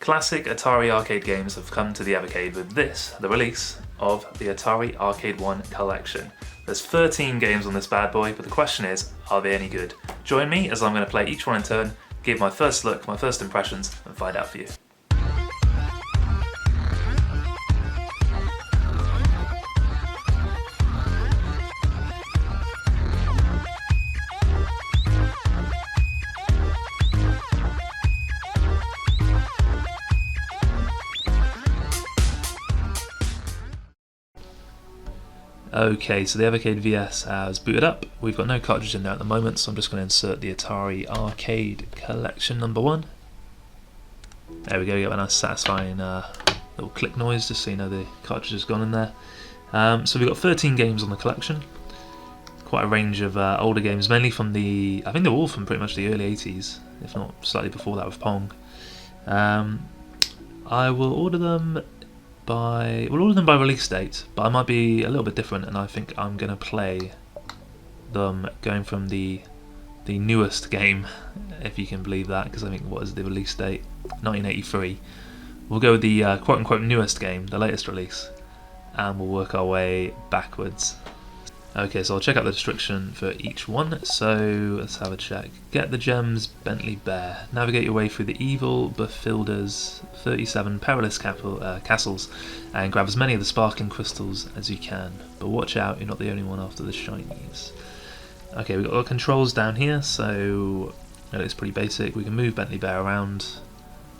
Classic Atari arcade games have come to the Evercade with this, the release of the Atari Arcade 1 collection. There's 13 games on this bad boy, but the question is, are they any good? Join me as I'm going to play each one in turn, give my first look, my first impressions, and find out for you. Okay, so the Evercade VS has booted up. We've got no cartridge in there at the moment, so I'm just going to insert the Atari Arcade Collection number 1. There we go, get a nice satisfying little click noise just so you know the cartridge has gone in there. So we've got 13 games on the collection. Quite a range of older games, mainly from the, I think they're all from pretty much the early 80s, if not slightly before that with Pong. I will order them by release date, but I might be a little bit different, and I think I'm going to play them going from the newest game, if you can believe that, because I think, what is the release date? 1983. We'll go with the quote-unquote newest game, the latest release, and we'll work our way backwards. Okay, so I'll check out the description for each one. So let's have a check. Get the gems, Bentley Bear. Navigate your way through the evil Befilder's 37 perilous castles and grab as many of the sparkling crystals as you can. But watch out, you're not the only one after the shinies. Okay, we've got our controls down here, so it looks pretty basic. We can move Bentley Bear around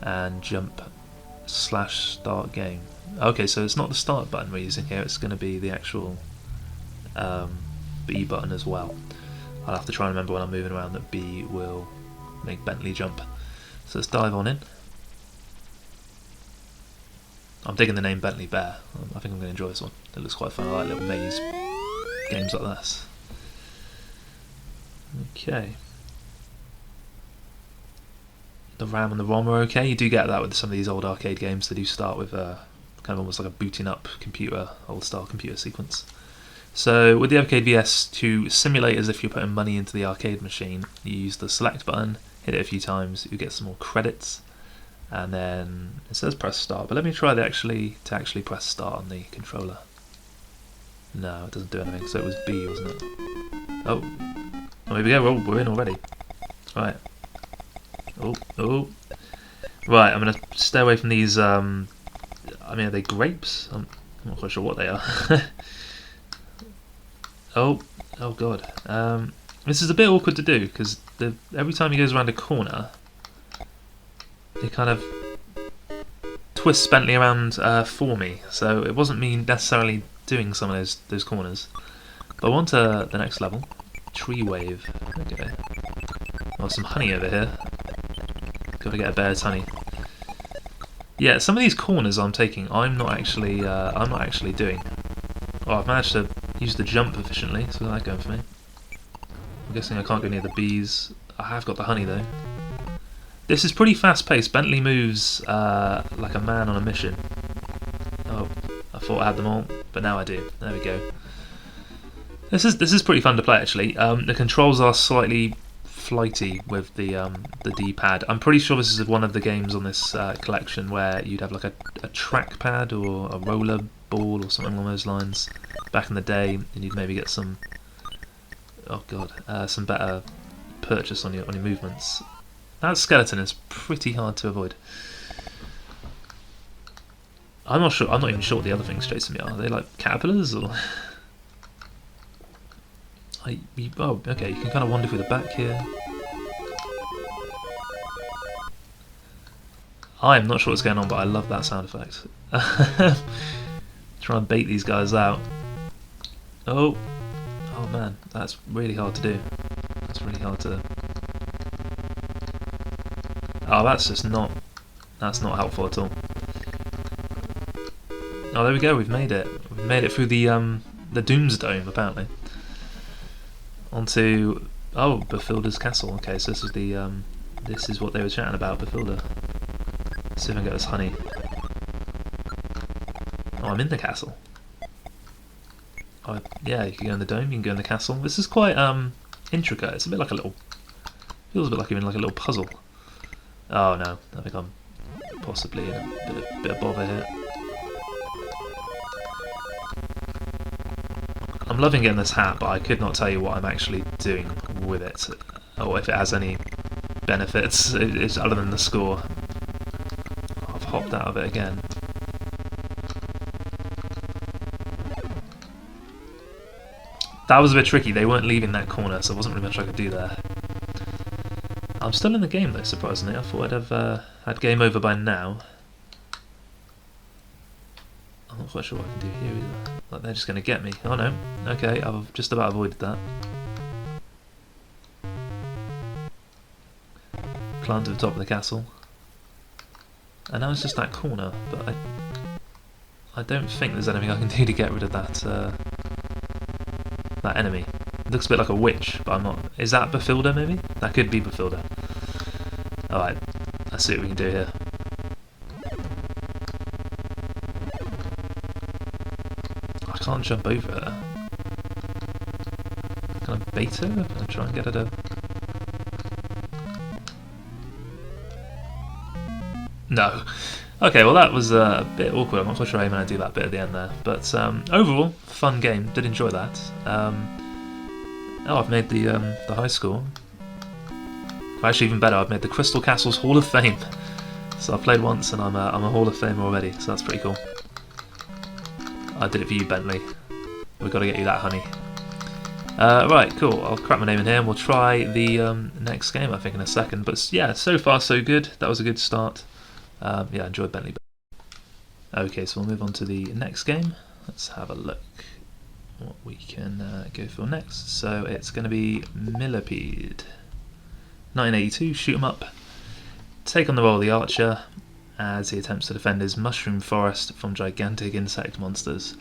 and jump / start game. Okay, so it's not the start button we're using here, it's going to be the actual B button as well. I'll have to try and remember when I'm moving around that B will make Bentley jump. So let's dive on in. I'm digging the name Bentley Bear. I think I'm going to enjoy this one. It looks quite fun. I like little maze games like this. Okay. The RAM and the ROM are okay. You do get that with some of these old arcade games. They do start with kind of almost like a booting up computer, old style computer sequence. So with the Evercade VS, to simulate as if you're putting money into the arcade machine, you use the select button, hit it a few times, you get some more credits, and then it says press start, but let me try to actually press start on the controller. No, it doesn't do anything, so it was B, wasn't it? Oh, here we go, we're in already. Right. Oh. Right, I'm going to stay away from these, I mean, are they grapes? I'm not quite sure what they are. Oh god. This is a bit awkward to do because every time he goes around a corner, he kind of twists Bentley around for me. So it wasn't me necessarily doing some of those corners. But on to the next level. Tree wave. Okay. Oh, some honey over here. Got to get a bear's honey. Yeah, some of these corners I'm taking, I'm not actually doing. Oh, I've managed to use the jump efficiently, so that's going for me. I'm guessing I can't go near the bees. I have got the honey though. This is pretty fast paced. Bentley moves like a man on a mission. Oh, I thought I had them all, but now I do. There we go. This is pretty fun to play actually. The controls are slightly flighty with the D-pad. I'm pretty sure this is one of the games on this collection where you'd have like a trackpad or a roller ball or something along those lines back in the day, and you'd maybe get some some better purchase on your movements. That skeleton is pretty hard to avoid. I'm not sure. I'm not even sure what the other things chasing me are. Are they like caterpillars or? Oh, okay. You can kind of wander through the back here. I'm not sure what's going on, but I love that sound effect. Try and bait these guys out. Oh man, that's really hard to do. That's really hard to. Oh, that's not helpful at all. Oh, there we go. We've made it. We've made it through the Doomsdome apparently. Onto Befilder's castle. Okay, so this is what they were chatting about, Befilder. Let's see if I can get this honey. Oh, I'm in the castle. Oh, yeah, you can go in the dome, you can go in the castle. This is quite intricate. It's a bit like feels a bit like you're in like a little puzzle. Oh no, I think I'm possibly in a bit of bother here. I'm loving getting this hat, but I could not tell you what I'm actually doing with it, or if it has any benefits other than the score. I've hopped out of it again. That was a bit tricky, they weren't leaving that corner, so there wasn't really much I could do there. I'm still in the game though, surprisingly. I thought I'd have had game over by now. I'm not quite sure what I can do here either. Like, they're just going to get me. Oh no. Okay, I've just about avoided that. Climb to the top of the castle. And now it's just that corner, but I don't think there's anything I can do to get rid of that that enemy. It looks a bit like a witch, but I'm not... Is that Befilder maybe? That could be Befilder. Alright, let's see what we can do here. I can't jump over it. Can I bait her and try and get her to... No. Okay, well that was a bit awkward. I'm not quite sure how I'm going to do that bit at the end there. But overall, fun game. Did enjoy that. Oh, I've made the high score. Actually, even better, I've made the Crystal Castles Hall of Fame. So I've played once and I'm a Hall of Famer already, so that's pretty cool. I did it for you, Bentley. We've got to get you that honey. Right, cool. I'll crack my name in here and we'll try the next game, I think, in a second. But yeah, so far so good. That was a good start. Yeah, enjoyed Bentley. Okay, so we'll move on to the next game. Let's have a look what we can go for next. So it's going to be Milipede. 1982, shoot 'em up. Take on the role of the archer as he attempts to defend his mushroom forest from gigantic insect monsters.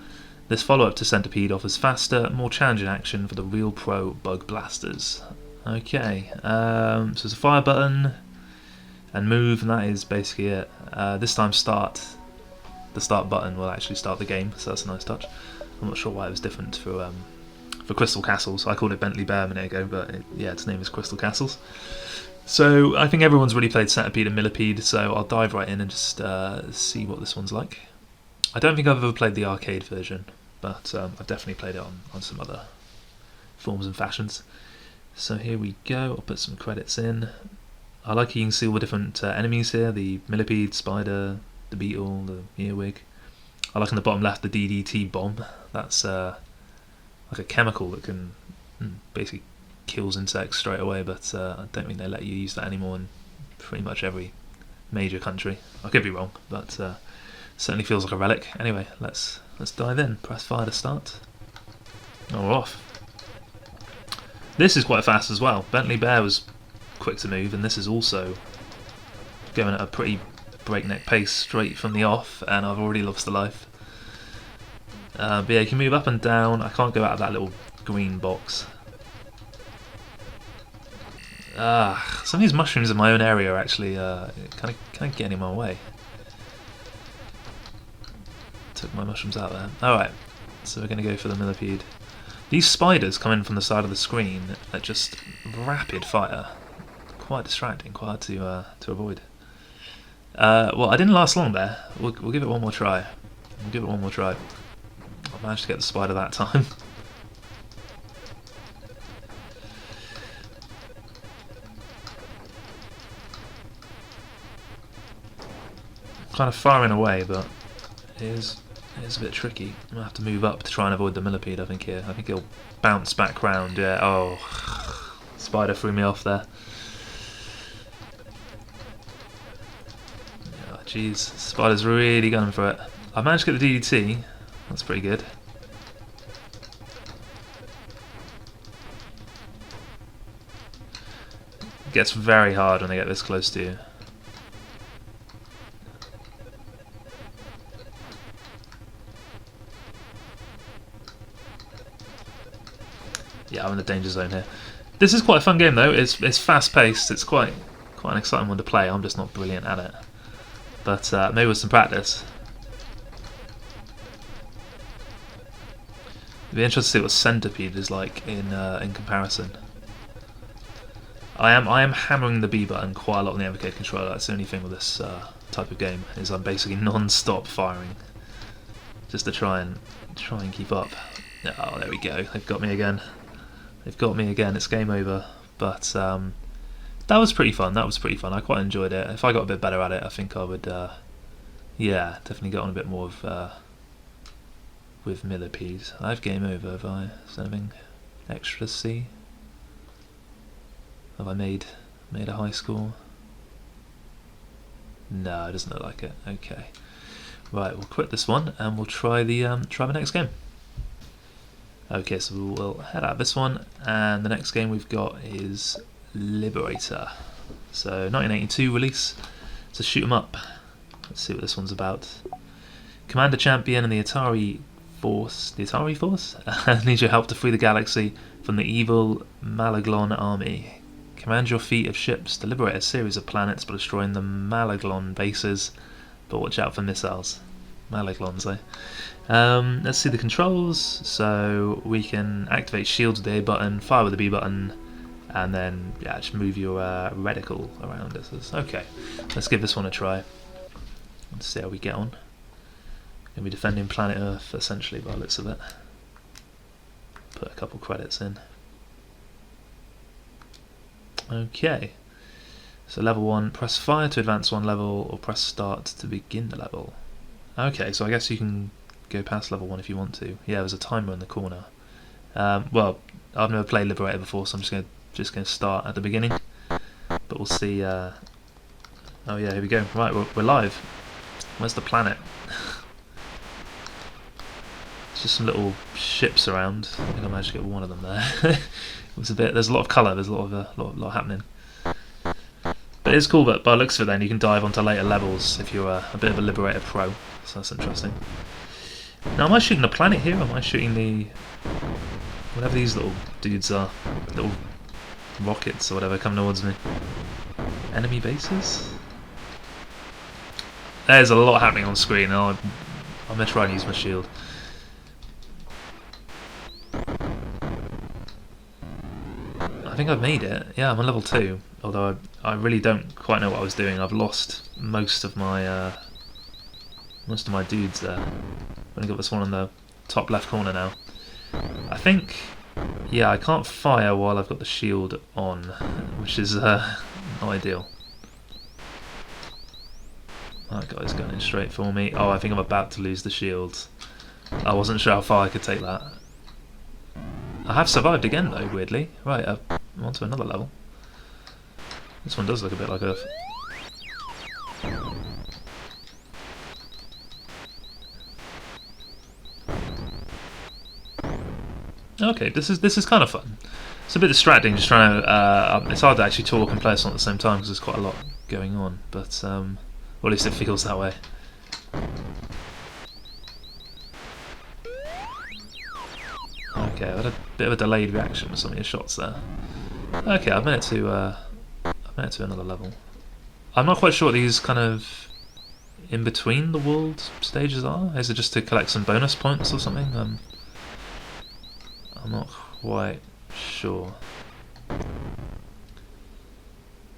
This follow-up to Centipede offers faster, more challenging action for the real pro bug blasters. Okay, so there's a fire button and move, and that is basically it. This time the start button will actually start the game, so that's a nice touch. I'm not sure why it was different for Crystal Castles. I called it Bentley Bear a minute ago, but yeah, its name is Crystal Castles. So I think everyone's really played Centipede and Milipede, so I'll dive right in and just see what this one's like. I don't think I've ever played the arcade version, but I've definitely played it on some other forms and fashions. So here we go, I'll put some credits in. I like you can see all the different enemies here, the Milipede, spider, the beetle, the earwig. I like on the bottom left the DDT bomb. That's like a chemical that can basically kills insects straight away, but I don't think they let you use that anymore in pretty much every major country. I could be wrong, but certainly feels like a relic. Anyway, let's dive in. Press fire to start. Oh, we're off. This is quite fast as well. Bentley Bear was quick to move, and this is also going at a pretty breakneck pace straight from the off, and I've already lost a life. But yeah, you can move up and down. I can't go out of that little green box. Some of these mushrooms in my own area are actually kind of getting in my way. Took my mushrooms out there. Alright, so we're going to go for the Milipede. These spiders come in from the side of the screen at just rapid fire. Quite distracting, quite hard to avoid. Well, I didn't last long there. We'll give it one more try. I managed to get the spider that time. Kind of firing away, but it is a bit tricky. I'm gonna have to move up to try and avoid the Milipede, I think, here. I think he'll bounce back round, yeah. Oh, spider threw me off there. Oh, jeez, spider's really gunning for it. I managed to get the DDT, that's pretty good. It gets very hard when they get this close to you. Yeah, I'm in the danger zone here. This is quite a fun game though. It's fast paced. It's quite an exciting one to play. I'm just not brilliant at it, but maybe with some practice. It'd be interesting to see what Centipede is like in comparison. I am hammering the B button quite a lot on the Evercade controller. That's the only thing with this type of game. Is I'm basically non-stop firing, just to try and keep up. Oh, there we go. They've got me again. They've got me again. It's game over. But that was pretty fun. That was pretty fun. I quite enjoyed it. If I got a bit better at it, I think I would. Yeah, definitely get on a bit more with Milipede. I have game over. Have I? Is there anything extra to see? Have I made a high score? No, it doesn't look like it. Okay. Right, we'll quit this one and we'll try the next game. Okay, so we'll head out of this one, and the next game we've got is Liberator. So 1982 release. It's a shoot 'em up. Let's see what this one's about. Commander Champion and the Atari Force need your help to free the galaxy from the evil Malaglon army. Command your fleet of ships to liberate a series of planets by destroying the Malaglon bases, but watch out for missiles. Malaglons, eh? Let's see the controls. So we can activate shields with the A button, fire with the B button, and then yeah, just move your reticle around us. Okay, let's give this one a try. Let's see how we get on. Gonna be defending planet Earth essentially by the looks of it. Put a couple credits in. Okay. So level 1, press fire to advance one level, or press start to begin the level. Okay, so I guess you can go past level 1 if you want to. Yeah, there's a timer in the corner. Well, I've never played Liberator before, so I'm just gonna start at the beginning. But we'll see. Oh yeah, here we go. Right, we're live. Where's the planet? It's just some little ships around. I think I managed to get one of them there. It was a bit. There's a lot of colour. There's a lot happening. But it's cool that by the looks of it, then you can dive onto later levels if you're a bit of a Liberator pro. So that's interesting. Now, am I shooting a planet here? Or am I shooting the whatever these little dudes are? Little rockets or whatever coming towards me. Enemy bases? There's a lot happening on screen. I'm going to try and use my shield. I think I've made it. Yeah, I'm on level 2. Although I really don't quite know what I was doing. I've lost most of my dudes there. I've only got this one on the top left corner now. I think, yeah, I can't fire while I've got the shield on, which is not ideal. That guy's going in straight for me. Oh, I think I'm about to lose the shield. I wasn't sure how far I could take that. I have survived again though, weirdly. Right, I'm on to another level. This one does look a bit like Earth. Okay, this is kind of fun. It's a bit distracting, just trying to. It's hard to actually talk and play this one at the same time because there's quite a lot going on. But or at least it feels that way. Okay, I had a bit of a delayed reaction with some of your shots there. Okay, I've made it to another level. I'm not quite sure what these kind of in between the world stages are. Is it just to collect some bonus points or something? I'm not quite sure.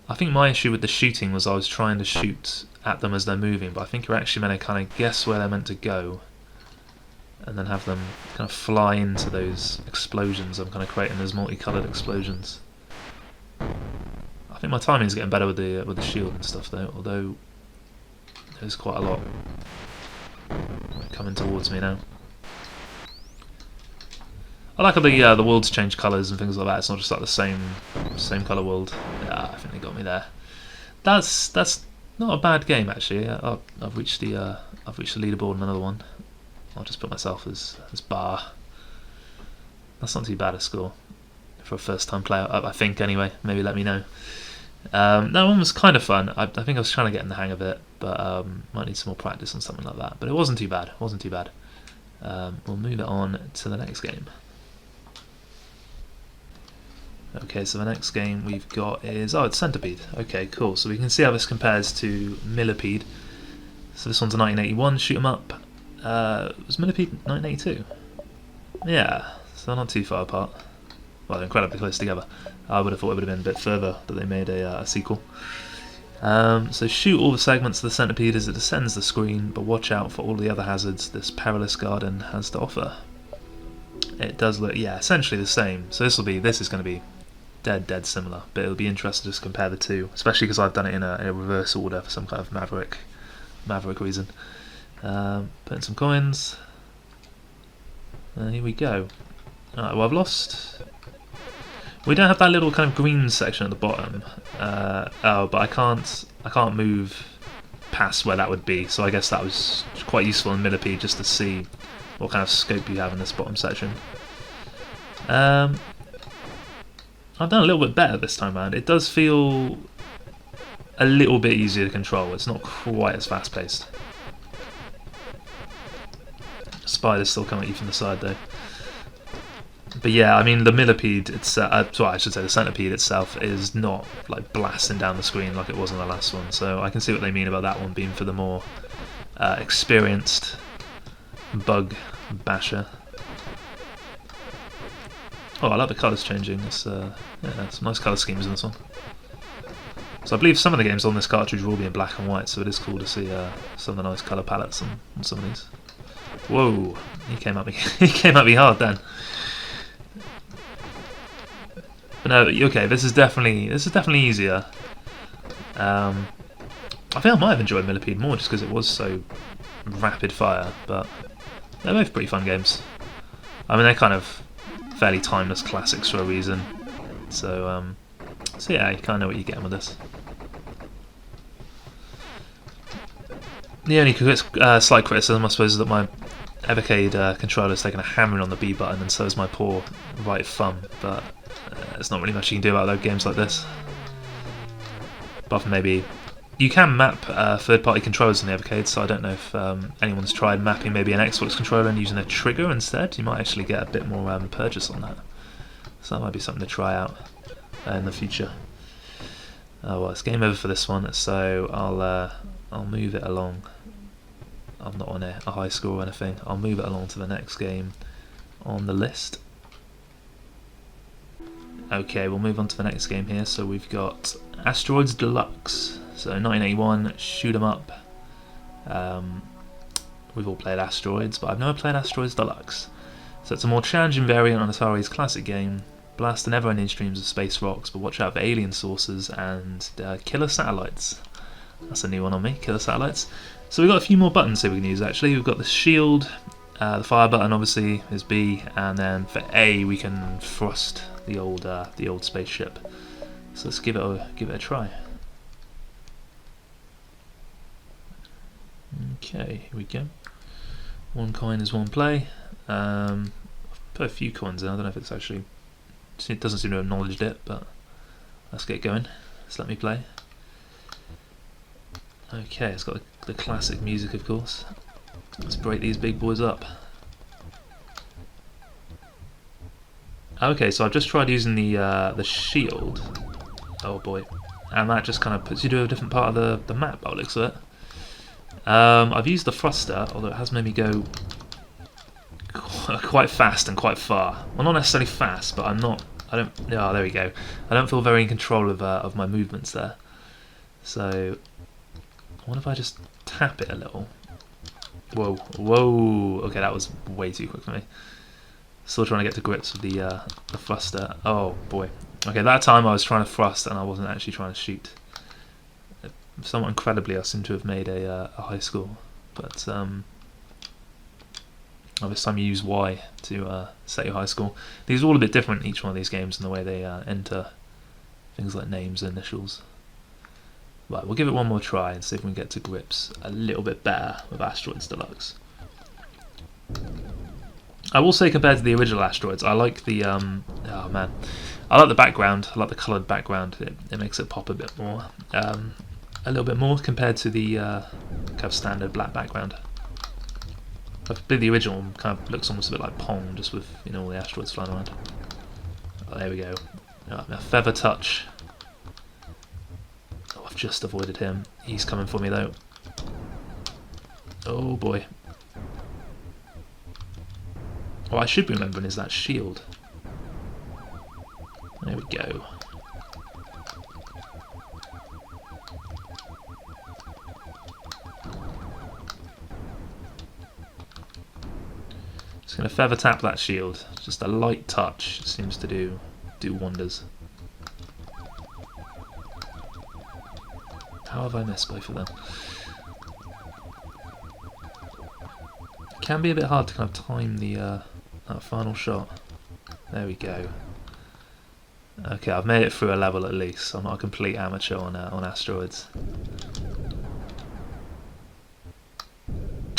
I think my issue with the shooting was I was trying to shoot at them as they're moving, but I think you're actually meant to kind of guess where they're meant to go and then have them kind of fly into those explosions. I'm kind of creating those multicoloured explosions. I think my timing's getting better with the shield and stuff though, although there's quite a lot coming towards me now. I like how the worlds change colours and things like that. It's not just like the same colour world. Yeah, I think they got me there. That's not a bad game actually. I've reached the leaderboard in another one. I'll just put myself as bar. That's not too bad a score for a first time player, I think anyway. Maybe let me know. That one was kind of fun. I think I was trying to get in the hang of it, but might need some more practice on something like that. But it wasn't too bad. It wasn't too bad. We'll move it on to the next game. Okay, so the next game we've got is it's Centipede. Okay, cool. So we can see how this compares to Milipede. So this one's a 1981 shoot 'em up. Was Milipede 1982? Yeah, so they're not too far apart. Well, they're incredibly close together. I would have thought it would have been a bit further that they made a sequel. So shoot all the segments of the Centipede as it descends the screen, but watch out for all the other hazards this perilous garden has to offer. It does look, yeah, essentially the same. So this is going to be dead similar, but it'll be interesting to just compare the two, especially because I've done it in a reverse order for some kind of maverick reason. Put in some coins. And here we go. Alright, well I've lost. We don't have that little kind of green section at the bottom. But I can't move past where that would be. So I guess that was quite useful in Milipede just to see what kind of scope you have in this bottom section. I've done a little bit better this time around. It does feel a little bit easier to control. It's not quite as fast paced. Spiders still come at you from the side though. But yeah, I mean the Milipede, I should say the Centipede itself is not like blasting down the screen like it was in the last one. So I can see what they mean about that one being for the more experienced bug basher. Oh, I like the colours changing. It's yeah, some nice colour schemes in this one. So I believe some of the games on this cartridge will be in black and white, so it is cool to see some of the nice colour palettes on some of these. Whoa, he came at me. He came at me hard then. But no, okay, this is definitely easier. I think I might have enjoyed Milipede more just because it was so rapid fire, but they're both pretty fun games. I mean, they're kind of fairly timeless classics for a reason. So yeah, you kind of know what you're getting with this. The only slight criticism, I suppose, is that my Evercade controller has taken a hammering on the B button, and so is my poor right thumb. But there's not really much you can do about those games like this. Apart from maybe you can map third-party controllers in the Evercade, so I don't know if anyone's tried mapping maybe an Xbox controller and using a trigger instead. You might actually get a bit more purchase on that. So that might be something to try out in the future. Oh well, it's game over for this one, so I'll move it along. I'm not on a high score or anything. I'll move it along to the next game on the list. Okay, we'll move on to the next game here. So we've got Asteroids Deluxe. So 1981, shoot 'em up. We've all played Asteroids, but I've never played Asteroids Deluxe. So it's a more challenging variant on Atari's classic game. Blast the never-ending streams of space rocks, but watch out for alien sources and killer satellites. That's a new one on me, killer satellites. So we've got a few more buttons here we can use actually. We've got the shield, the fire button obviously is B, and then for A we can thrust the old spaceship. So let's give it a try. Okay, here we go. One coin is one play. I've put a few coins in. I don't know if it's actually. It doesn't seem to have acknowledged it, but let's get going. Just let me play. Okay, it's got the classic music, of course. Let's break these big boys up. Okay, so I've just tried using the shield. Oh boy, and that just kind of puts you to a different part of the map by the looks of it. I've used the thruster, although it has made me go quite fast and quite far. Well, not necessarily fast, but oh, there we go. I don't feel very in control of my movements there. So, what if I just tap it a little? Whoa, whoa! Okay, that was way too quick for me. Still trying to get to grips with the thruster. Oh boy. Okay, that time I was trying to thrust and I wasn't actually trying to shoot. Somewhat incredibly, I seem to have made a high score, but this time you use Y to set your high score. These are all a bit different, each one of these games, in the way they enter things like names and initials. Right, we'll give it one more try and see if we can get to grips a little bit better with Asteroids Deluxe. I will say, compared to the original Asteroids, I like the oh man, I like the background. I like the coloured background. It makes it pop a bit more. A little bit more compared to the kind of standard black background. I believe the original one kind of looks almost a bit like Pong, just with all the asteroids flying around. Oh, there we go. A feather touch. Oh, I've just avoided him. He's coming for me though. Oh boy. What I should be remembering is that shield. There we go. Just going to feather tap that shield. Just a light touch seems to do wonders. How have I missed both of them? It can be a bit hard to kind of time the that final shot. There we go. Okay, I've made it through a level at least. I'm not a complete amateur on Asteroids.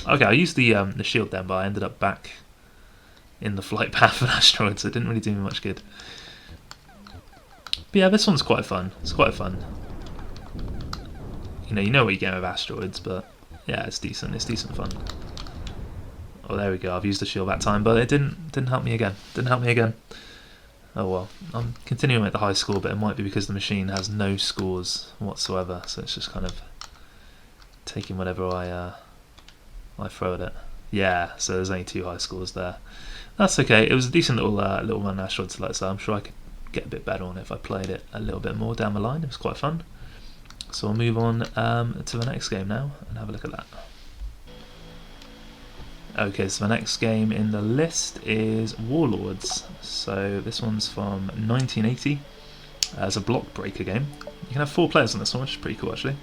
Okay, I used the shield then, but I ended up back in the flight path of Asteroids, so it didn't really do me much good. But yeah, this one's quite fun. It's quite fun. You know what you get with Asteroids, but yeah, it's decent. It's decent fun. Oh, there we go. I've used the shield that time, but it didn't help me again. Didn't help me again. Oh well. I'm continuing at the high score, but it might be because the machine has no scores whatsoever, so it's just kind of taking whatever I throw at it. Yeah, so there's only 2 high scores there. That's okay. It was a decent little one Asteroids Deluxe, so I'm sure I could get a bit better on it if I played it a little bit more down the line. It was quite fun. So I'll move on to the next game now and have a look at that. Okay, so the next game in the list is Warlords. So this one's from 1980. It's a block breaker game. You can have 4 players on this one, which is pretty cool actually.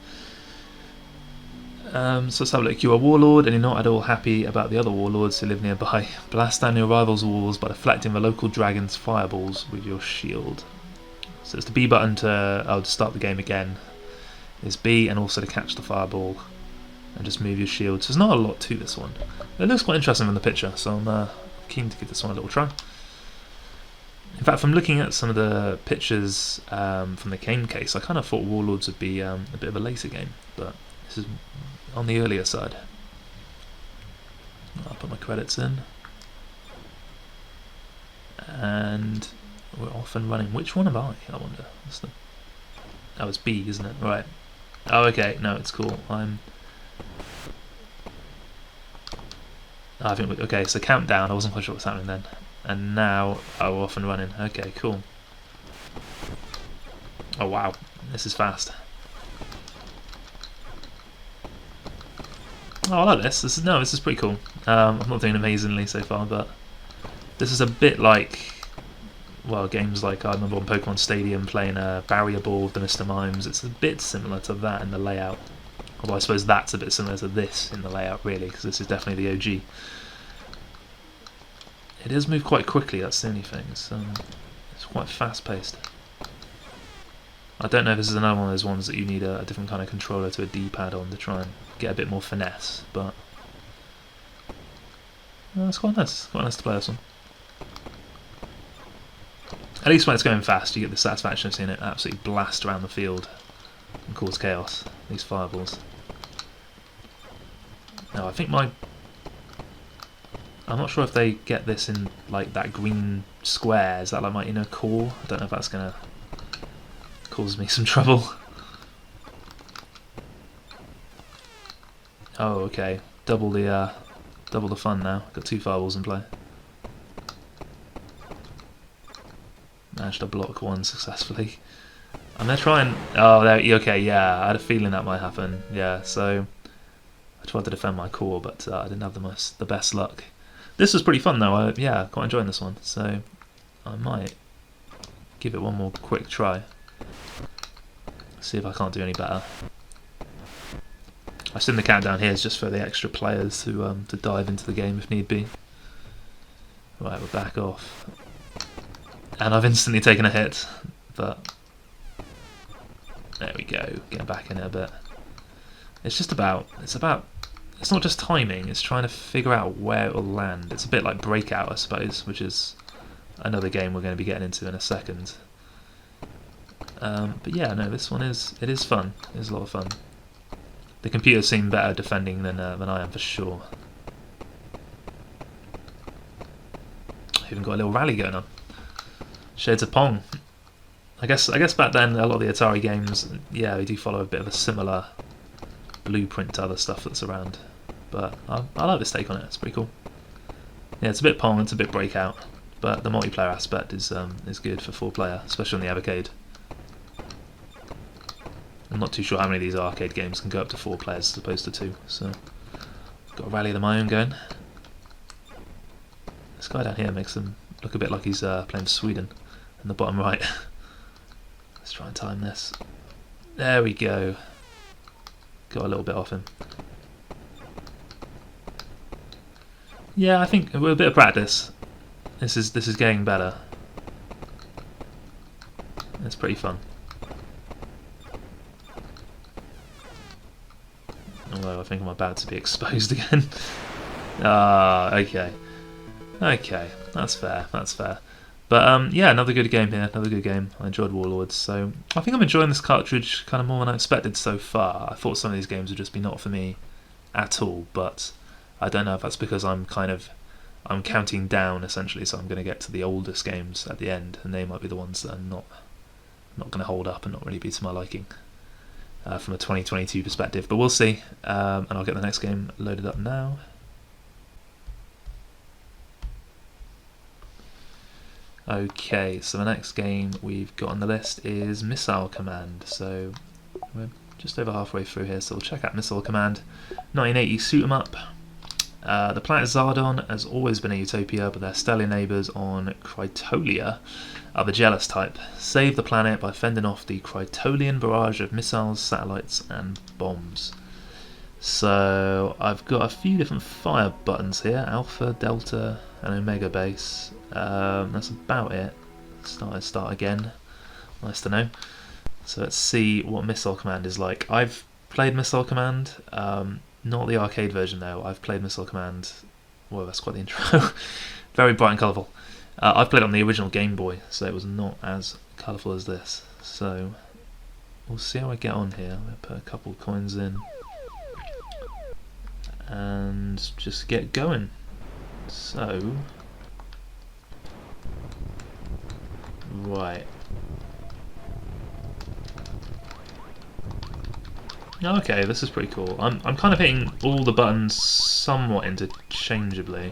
So let's have a look. You're a warlord and you're not at all happy about the other warlords who live nearby. Blast down your rival's walls by deflecting the local dragon's fireballs with your shield. So it's the B button to start the game again. It's B, and also to catch the fireball and just move your shield. So there's not a lot to this one. It looks quite interesting from the picture, so I'm keen to give this one a little try. In fact, from looking at some of the pictures from the game case, I kind of thought Warlords would be a bit of a later game, but this is on the earlier side. I'll put my credits in. And we're off and running. Which one am I wonder? Oh, it's B, isn't it? Right. Oh, okay. No, it's cool. I think okay. So countdown. I wasn't quite sure what was happening then. And now, we're off and running. Okay, cool. Oh wow, this is fast. Oh, I like this. This is pretty cool. I'm not doing amazingly so far, but this is a bit like, well, games like I remember on Pokemon Stadium playing a barrier ball with the Mr. Mimes. It's a bit similar to that in the layout. Although I suppose that's a bit similar to this in the layout, really, because this is definitely the OG. It does move quite quickly, that's the only thing. It's quite fast-paced. I don't know if this is another one of those ones that you need a different kind of controller to a D-pad on to try and get a bit more finesse, but it's quite nice. It's quite nice to play this one. At least when it's going fast, you get the satisfaction of seeing it absolutely blast around the field and cause chaos. These fireballs. Now, I think I'm not sure if they get this in like that green square. Is that like my inner core? I don't know if that's gonna cause me some trouble. Oh, okay. Double the fun now. Got 2 fireballs in play. Managed to block one successfully. I'm gonna try and okay, yeah. I had a feeling that might happen. Yeah, so I tried to defend my core, but I didn't have the best luck. This was pretty fun though. Yeah, quite enjoying this one. So I might give it one more quick try. See if I can't do any better. I assume the countdown here is just for the extra players to dive into the game if need be. Right, we're back off. And I've instantly taken a hit, but there we go, getting back in it a bit. It's not just timing, it's trying to figure out where it will land. It's a bit like Breakout, I suppose, which is another game we're going to be getting into in a second. But yeah, no, this one is fun. It is a lot of fun. The computers seem better defending than I am for sure. Even got a little rally going on. Shades of Pong. I guess back then a lot of the Atari games, yeah, they do follow a bit of a similar blueprint to other stuff that's around. But I like this take on it. It's pretty cool. Yeah, it's a bit Pong, it's a bit Breakout, but the multiplayer aspect is good for 4-player, especially on the Evercade. I'm not too sure how many of these arcade games can go up to 4 players as opposed to 2, so got a rally of my own going. This guy down here makes him look a bit like he's playing for Sweden in the bottom right. Let's try and time this. There we go. Got a little bit off him. Yeah, I think with a bit of practice, this is getting better. It's pretty fun. Although I think I'm about to be exposed again. Okay. Okay, that's fair, that's fair. But yeah, another good game here, another good game. I enjoyed Warlords, so I think I'm enjoying this cartridge kind of more than I expected so far. I thought some of these games would just be not for me at all, but I don't know if that's because I'm counting down essentially, so I'm going to get to the oldest games at the end, and they might be the ones that are not going to hold up and not really be to my liking from a 2022 perspective. But we'll see, and I'll get the next game loaded up now. Okay, so the next game we've got on the list is Missile Command. So we're just over halfway through here, so we'll check out Missile Command. 1980 shoot 'em up. The planet Zardon has always been a utopia, but their stellar neighbours on Critolia are the jealous type. Save the planet by fending off the Critolian barrage of missiles, satellites and bombs. So I've got a few different fire buttons here, Alpha, Delta and Omega base. That's about it. Start again. Nice to know. So let's see what Missile Command is like. I've played Missile Command, not the arcade version though. I've played Missile Command. Well, that's quite the intro. Very bright and colourful. I've played it on the original Game Boy, so it was not as colourful as this. So we'll see how I get on here. I'm going to put a couple of coins in and just get going. So, right. Okay, this is pretty cool. I'm kind of hitting all the buttons somewhat interchangeably.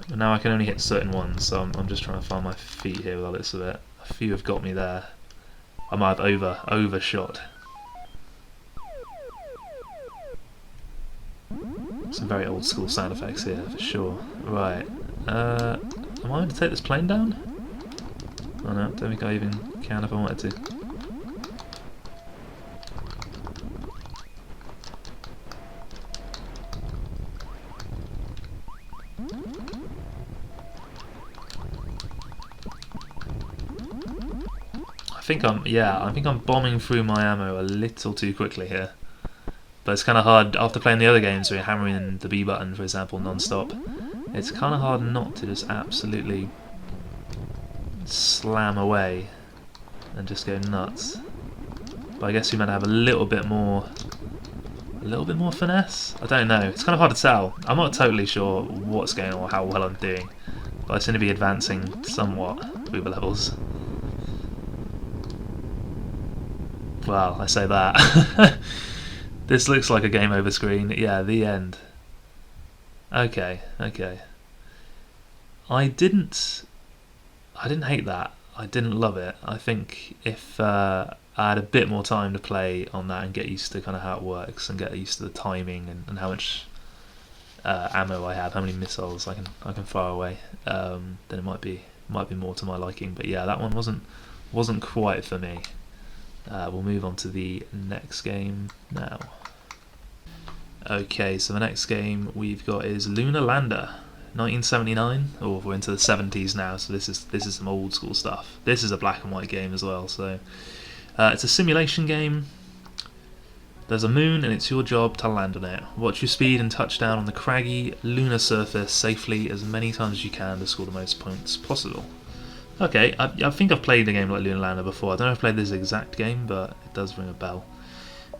But now I can only hit certain ones, so I'm just trying to find my feet here with the looks of it. A few have got me there. I might have overshot. Some very old school sound effects here for sure. Right. Am I going to take this plane down? Oh no, don't think I even can if I wanted to. I think I'm bombing through my ammo a little too quickly here. But it's kind of hard, after playing the other games where you're hammering the B button, for example, non-stop, it's kind of hard not to just absolutely slam away and just go nuts. But I guess you're meant to have a little bit more finesse? I don't know, it's kind of hard to tell. I'm not totally sure what's going on or how well I'm doing, but I seem to be advancing somewhat through the levels. Well, I say that. This looks like a game over screen. Yeah, the end. Okay. I didn't hate that. I didn't love it. I think if I had a bit more time to play on that and get used to kind of how it works and get used to the timing and how much ammo I have, how many missiles I can fire away, then it might be more to my liking. But yeah, that one wasn't quite for me. We'll move on to the next game now. Okay, so the next game we've got is Lunar Lander, 1979. Oh, we're into the 70s now, so this is some old school stuff. This is a black and white game as well, so it's a simulation game. There's a moon and it's your job to land on it. Watch your speed and touch down on the craggy lunar surface safely as many times as you can to score the most points possible. Okay, I think I've played a game like Lunar Lander before. I don't know if I've played this exact game, but it does ring a bell.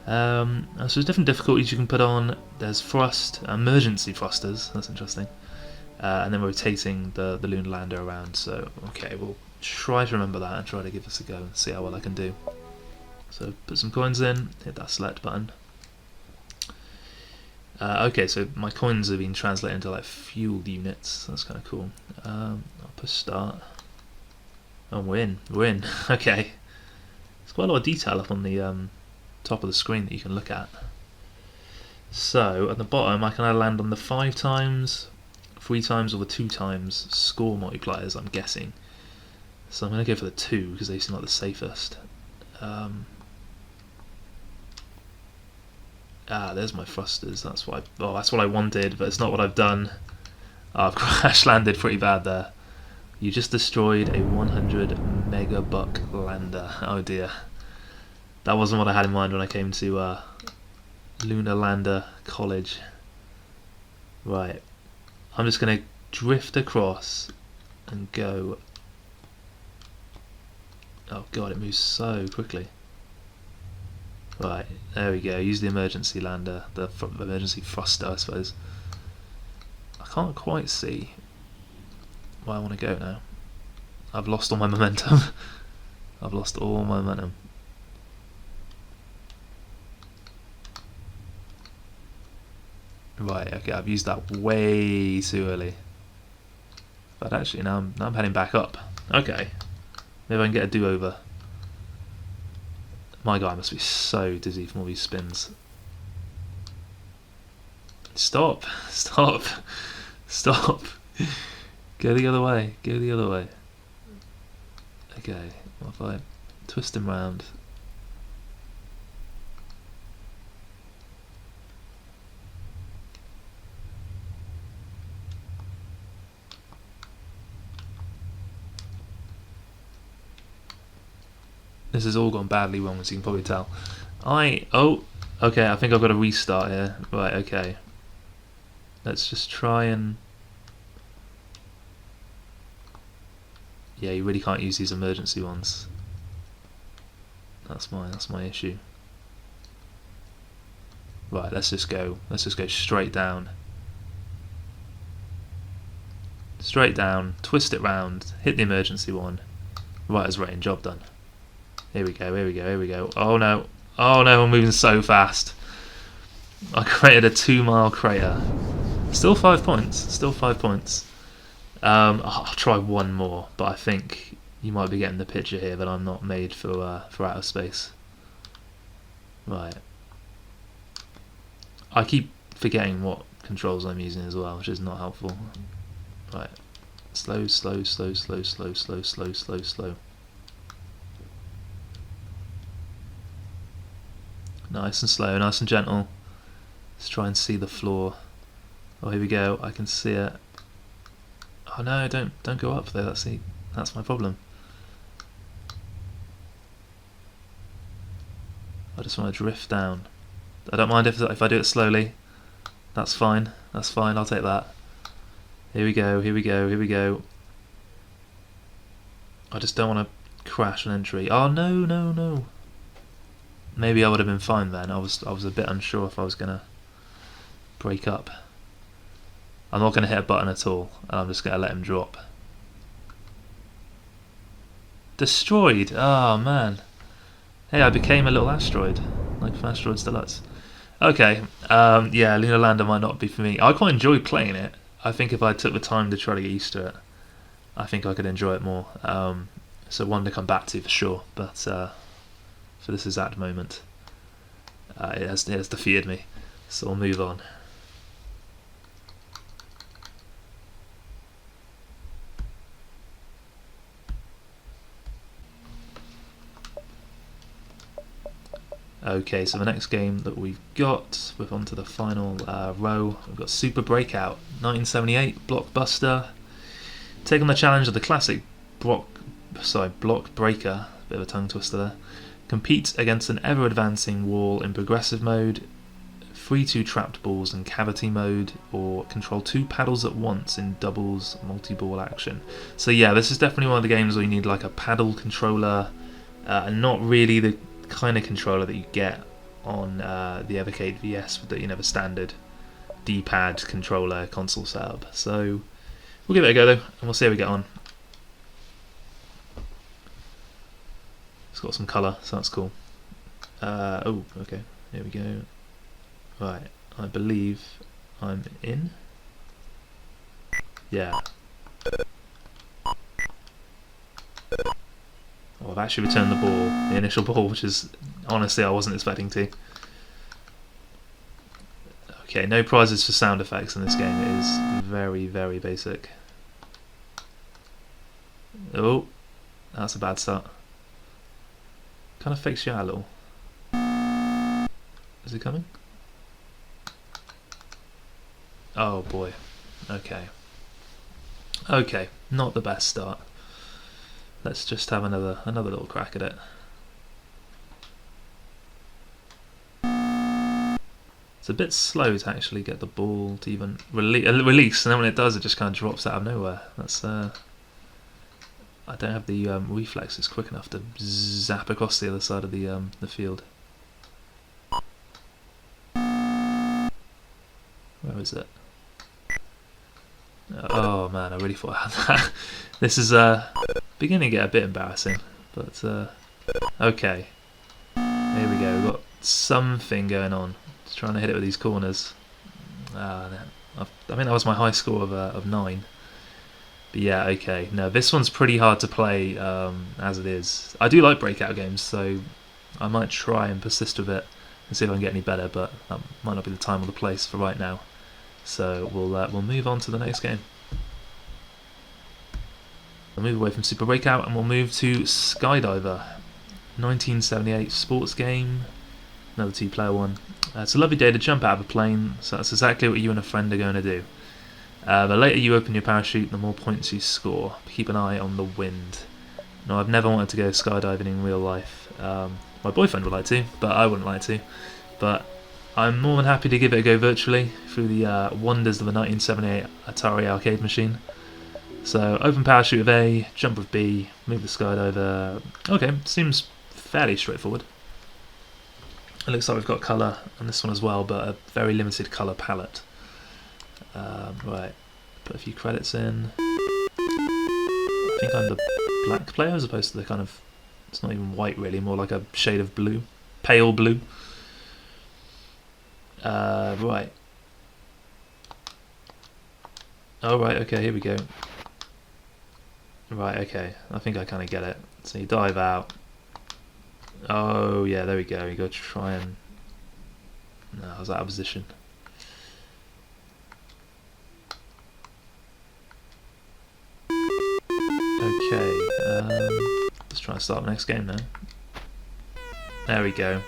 So there's different difficulties you can put on. There's thrust, emergency thrusters, that's interesting. And then rotating the Lunar Lander around. So, okay, we'll try to remember that and try to give this a go and see how well I can do. So put some coins in, hit that select button. Okay, so my coins have been translated into like fuel units. That's kind of cool. I'll push start. Oh, we're in. Okay. There's quite a lot of detail up on the top of the screen that you can look at. So at the bottom I can either land on the 5 times, 3 times, or the 2 times score multipliers, I'm guessing. So I'm going to go for the 2 because they seem like the safest. There's my thrusters. That's what I wanted, but it's not what I've done. I've crash landed pretty bad there. You just destroyed a 100 megabuck lander. Oh dear. That wasn't what I had in mind when I came to Lunar Lander College. Right. I'm just going to drift across and go. Oh god, it moves so quickly. Right, there we go. Use the emergency lander, the emergency thruster, I suppose. I can't quite see where I want to go now. I've lost all my momentum. I've lost all my momentum. Right, okay, I've used that way too early. But actually, now I'm heading back up. Okay, maybe I can get a do-over. My guy must be so dizzy from all these spins. Stop! Stop! Stop! Go the other way. Go the other way. Okay, what if I twist him round? This has all gone badly wrong, as you can probably tell. Okay, I think I've got to restart here. Right, okay. Let's just try and... Yeah, you really can't use these emergency ones. That's my issue. Right, let's just go straight down. Straight down, twist it round, hit the emergency one. Right as rain, job done. Here we go, here we go, here we go. Oh no, I'm moving so fast. I created a 2-mile crater. Still 5 points, still 5 points. I'll try one more, but I think you might be getting the picture here that I'm not made for outer space. Right. I keep forgetting what controls I'm using as well, which is not helpful. Right. Slow, slow, slow, slow, slow, slow, slow, slow, slow. Nice and slow, nice and gentle. Let's try and see the floor. Oh, here we go. I can see it. Oh no! Don't go up there. That's my problem. I just want to drift down. I don't mind if I do it slowly. That's fine. That's fine. I'll take that. Here we go. Here we go. Here we go. I just don't want to crash an entry. Oh no! No! No! Maybe I would have been fine then. I was a bit unsure if I was gonna break up. I'm not gonna hit a button at all, and I'm just gonna let him drop. Destroyed! Oh man. Hey, I became a little asteroid, like from Asteroids Deluxe. Okay, yeah, Lunar Lander might not be for me. I quite enjoy playing it. I think if I took the time to try to get used to it, I think I could enjoy it more. So one to come back to for sure, but for this exact moment, it has defeated me, so I'll move on. Okay, so the next game that we've got, we're on to the final row. We've got Super Breakout, 1978 blockbuster. Take on the challenge of the classic block breaker, bit of a tongue twister there. Compete against an ever-advancing wall in progressive mode, free 2 trapped balls in cavity mode, or control 2 paddles at once in doubles multi-ball action. So yeah, this is definitely one of the games where you need like a paddle controller, and not really the kind of controller that you get on the Evercade VS with the standard D-pad controller console setup. So we'll give it a go though, and we'll see how we get on. It's got some colour, so that's cool. Oh, okay, here we go. Right, I believe I'm in. Yeah. Oh, I've actually returned the initial ball, which is honestly I wasn't expecting to. Okay, no prizes for sound effects in this game. It is very, very basic. Oh, that's a bad start. Kind of fakes you out a little. Is it coming? Oh boy. Okay. Okay, not the best start. Let's just have another little crack at it. It's a bit slow to actually get the ball to even release, and then when it does, it just kind of drops out of nowhere. That's I don't have the reflexes quick enough to zap across the other side of the field. Where is it? Oh man, I really thought I had that. This is beginning to get a bit embarrassing, but okay. Here we go. We've got something going on. Just trying to hit it with these corners. I think that was my high score of 9. But yeah, okay. No, this one's pretty hard to play as it is. I do like Breakout games, so I might try and persist with it and see if I can get any better. But that might not be the time or the place for right now. So we'll move on to the next game. We'll move away from Super Breakout and we'll move to Skydiver, 1978 sports game, another 2-player one. It's a lovely day to jump out of a plane, so that's exactly what you and a friend are going to do. The later you open your parachute, the more points you score. Keep an eye on the wind. No, I've never wanted to go skydiving in real life. My boyfriend would like to, but I wouldn't like to. But I'm more than happy to give it a go virtually through the wonders of the 1978 Atari arcade machine. So open parachute with A, jump with B, move the skydiver. Okay, seems fairly straightforward. It looks like we've got colour on this one as well, but a very limited colour palette. Right, put a few credits in. I think I'm the black player as opposed to the kind of, it's not even white really, more like a shade of blue, pale blue. Right. Oh right, okay, here we go. Right, okay, I think I kind of get it. So you dive out. Oh yeah, there we go. You got to try and... No, I was out of position. Okay, let's try and start the next game now. There we go.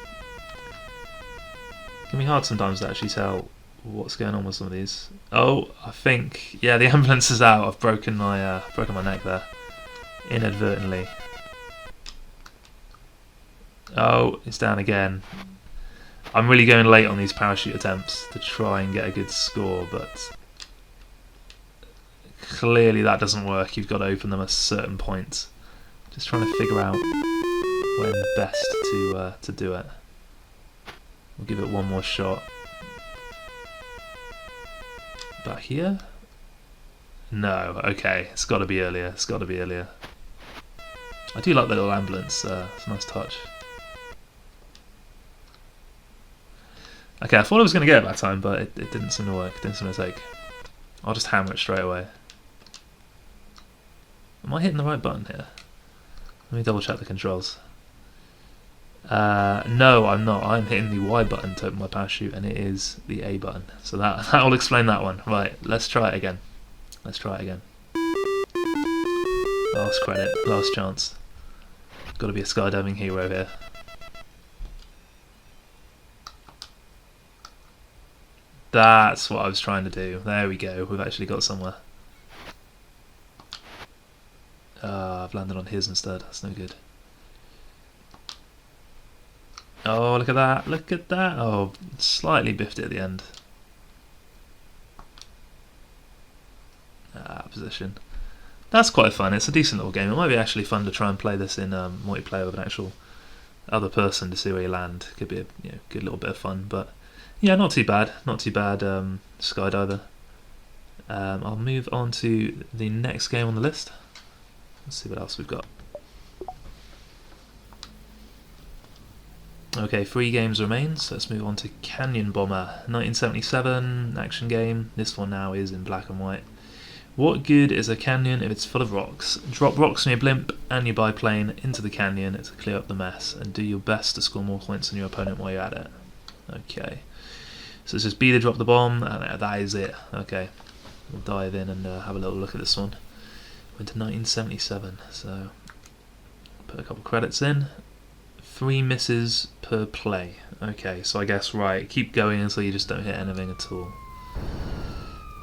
It can be hard sometimes to actually tell what's going on with some of these. Oh, I think, yeah, the ambulance is out. I've broken my neck there, inadvertently. Oh, it's down again. I'm really going late on these parachute attempts to try and get a good score, but clearly that doesn't work. You've got to open them at a certain point. Just trying to figure out when best to do it. We'll give it one more shot. Back here? No, okay, it's got to be earlier. It's got to be earlier. I do like the little ambulance. It's a nice touch. Okay, I thought I was going to get it that time, but it didn't seem to work. It didn't seem to take. I'll just hammer it straight away. Am I hitting the right button here? Let me double check the controls. No, I'm not. I'm hitting the Y button to open my parachute, and it is the A button. So that'll explain that one. Right, let's try it again. Let's try it again. Last credit, last chance. Got to be a skydiving hero here. That's what I was trying to do. There we go. We've actually got somewhere. I've landed on his instead. That's no good. Oh, look at that. Look at that. Oh, slightly biffed it at the end. Position. That's quite fun. It's a decent little game. It might be actually fun to try and play this in multiplayer with an actual other person to see where you land. Could be a good little bit of fun. But yeah, not too bad. Not too bad. Skydiver. I'll move on to the next game on the list. Let's see what else we've got. Okay, 3 games remain, so let's move on to Canyon Bomber, 1977 action game. This one now is in black and white. What good is a canyon if it's full of rocks? Drop rocks from your blimp and your biplane into the canyon to clear up the mess, and do your best to score more points than your opponent while you're at it. Okay. So it's just B to drop the bomb, and that is it. Okay, we'll dive in and have a little look at this one. Went to 1977, so put a couple credits in. 3 misses per play. Okay, so I guess, right, keep going until you just don't hit anything at all.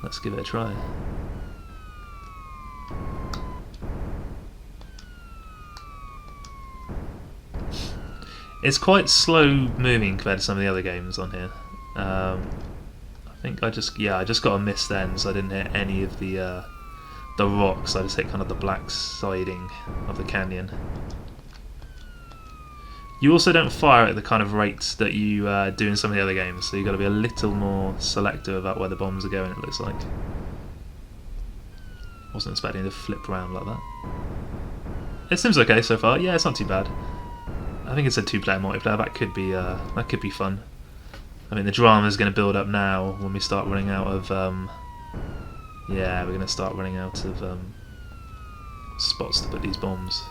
Let's give it a try. It's quite slow moving compared to some of the other games on here. I think I just got a miss then, so I didn't hit any of the rocks. I just hit kind of the black siding of the canyon. You also don't fire at the kind of rates that you do in some of the other games, so you've got to be a little more selective about where the bombs are going, it looks like. Wasn't expecting to flip around like that. It seems okay so far. Yeah, it's not too bad. I think it's a 2-player multiplayer. That could be fun. I mean, the drama is going to build up now when we start running out of. Yeah, we're going to start running out of spots to put these bombs.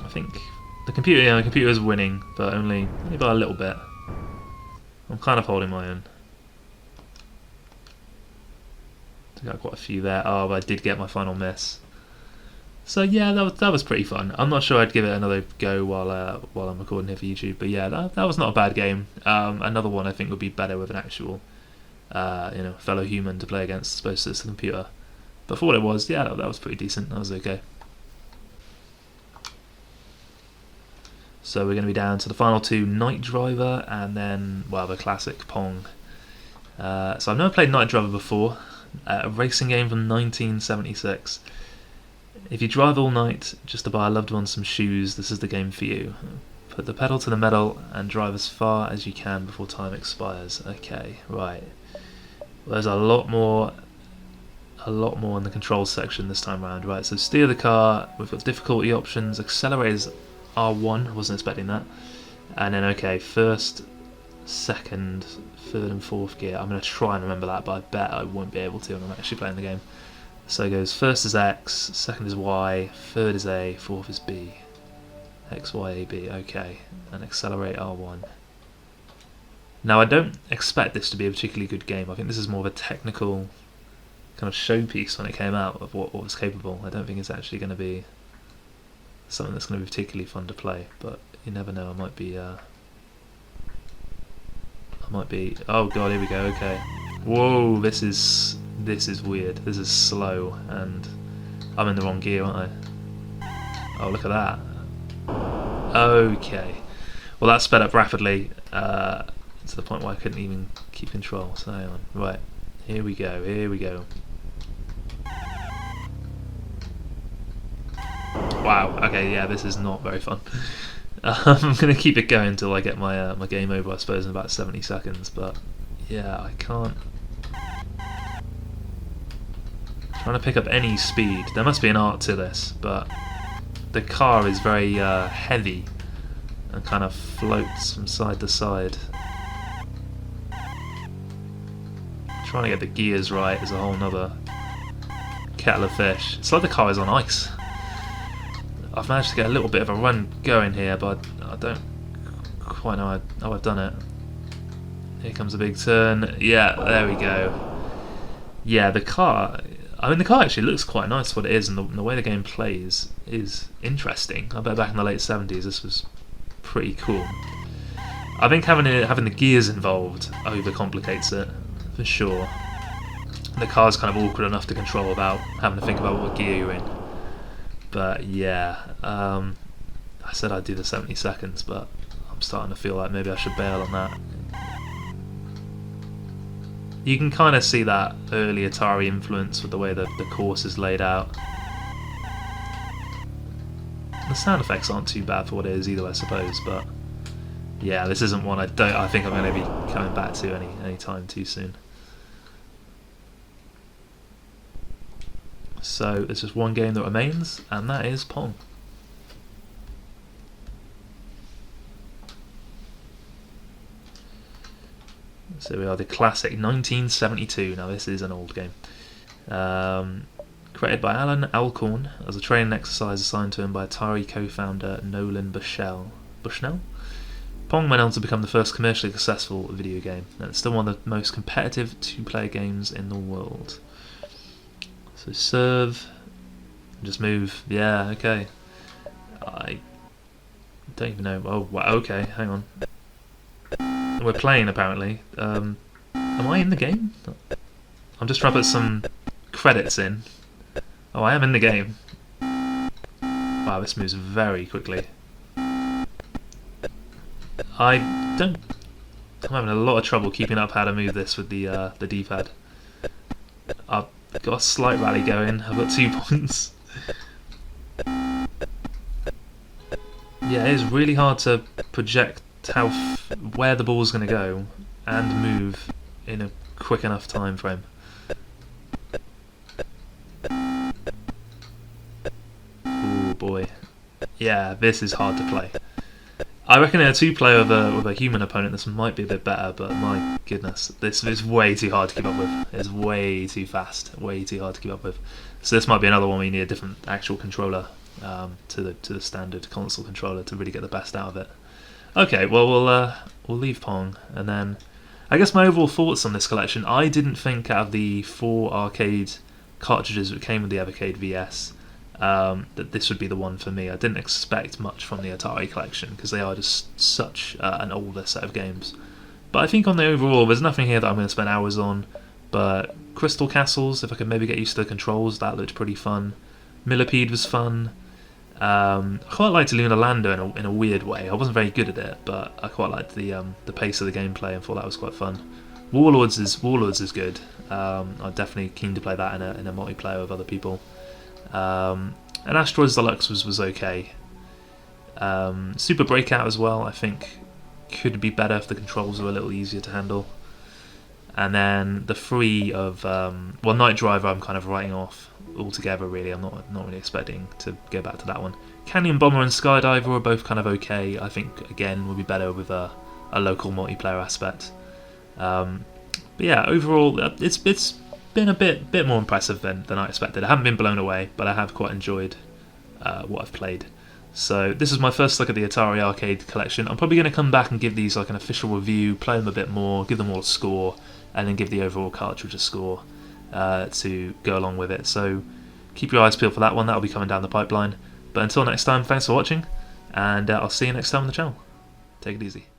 I think the computer is winning, but only by a little bit. I'm kind of holding my own. I got quite a few there. Oh, but I did get my final miss. So yeah, that was pretty fun. I'm not sure I'd give it another go while I'm recording here for YouTube, but yeah, that was not a bad game. Another one I think would be better with an actual, fellow human to play against, as opposed to this computer. But for what it was, yeah, that was pretty decent. That was okay. So we're going to be down to the final 2, Night Driver, and then, well, the classic Pong. So I've never played Night Driver before. A racing game from 1976. If you drive all night just to buy a loved one some shoes, this is the game for you. Put the pedal to the metal and drive as far as you can before time expires. Okay, right. Well, there's a lot more in the controls section this time around. Right, so steer the car. We've got difficulty options. Accelerators R1. Wasn't expecting that. And then okay, first, second, third and fourth gear. I'm going to try and remember that, but I bet I won't be able to when I'm actually playing the game. So it goes first is X, second is Y, third is A, fourth is B. X, Y, A, B, okay. And accelerate R1. Now I don't expect this to be a particularly good game. I think this is more of a technical kind of showpiece when it came out of what was capable. I don't think it's actually going to be something that's going to be particularly fun to play, but you never know, I might be, oh god, here we go, okay. Whoa, this is weird, this is slow, and I'm in the wrong gear, aren't I? Oh, look at that. Okay. Well, that sped up rapidly, to the point where I couldn't even keep control, so hang on. Right, here we go. Wow, okay, yeah, this is not very fun. I'm going to keep it going until I get my my game over, I suppose, in about 70 seconds, but yeah, I can't. Trying to pick up any speed. There must be an art to this, but the car is very heavy and kind of floats from side to side. Trying to get the gears right is a whole nother kettle of fish. It's like the car is on ice. I've managed to get a little bit of a run going here, but I don't quite know how I've done it. Here comes a big turn. Yeah, there we go. Yeah, the car actually looks quite nice for what it is, and the way the game plays is interesting. I bet back in the late 70s this was pretty cool. I think having the gears involved overcomplicates it, for sure. The car's kind of awkward enough to control without having to think about what gear you're in. But yeah, I said I'd do the 70 seconds, but I'm starting to feel like maybe I should bail on that. You can kind of see that early Atari influence with the way the course is laid out. The sound effects aren't too bad for what it is either, I suppose, but yeah, this isn't one I think I'm going to be coming back to any time too soon. So there's just one game that remains, and that is Pong. So we are the classic 1972. Now this is an old game. created by Alan Alcorn as a training exercise assigned to him by Atari co-founder Nolan Bushnell. Pong went on to become the first commercially successful video game, and it's still one of the most competitive two-player games in the world. So serve, just move, yeah, okay. I don't even know, oh, wow, okay, hang on. We're playing apparently. Am I in the game? I'm just trying to put some credits in. Oh, I am in the game. Wow, this moves very quickly. I'm having a lot of trouble keeping up how to move this with the D-pad. I've got a slight rally going. I've got 2 points. Yeah, it is really hard to project where the ball's going to go and move in a quick enough time frame. Oh boy. Yeah, this is hard to play. I reckon in a 2-player with a human opponent this might be a bit better, but my goodness, this is way too hard to keep up with. It's way too fast, way too hard to keep up with. So this might be another one where you need a different actual controller to the standard console controller to really get the best out of it. Okay, well we'll leave Pong, and then I guess my overall thoughts on this collection. I didn't think out of the 4 arcade cartridges that came with the Evercade VS that this would be the one for me. I didn't expect much from the Atari collection because they are just such an older set of games. But I think on the overall, there's nothing here that I'm going to spend hours on. But Crystal Castles, if I could maybe get used to the controls, that looked pretty fun. Milipede was fun. I quite liked Lunar Lander in a weird way. I wasn't very good at it, but I quite liked the pace of the gameplay and thought that was quite fun. Warlords is good. I'm definitely keen to play that in a multiplayer with other people. And Asteroids Deluxe was okay. Super Breakout as well, I think, could be better if the controls were a little easier to handle. And then the 3 of Night Driver I'm kind of writing off altogether really. I'm not really expecting to go back to that one. Canyon Bomber and Skydiver are both kind of okay. I think again would be better with a local multiplayer aspect. But yeah, overall it's been a bit more impressive than I expected. I haven't been blown away, but I have quite enjoyed what I've played. So this is my first look at the Atari arcade collection. I'm probably going to come back and give these like an official review, play them a bit more, give them all a score, and then give the overall cartridge a score to go along with it. So keep your eyes peeled for that one. That'll be coming down the pipeline. But until next time, thanks for watching, and I'll see you next time on the channel. Take it easy.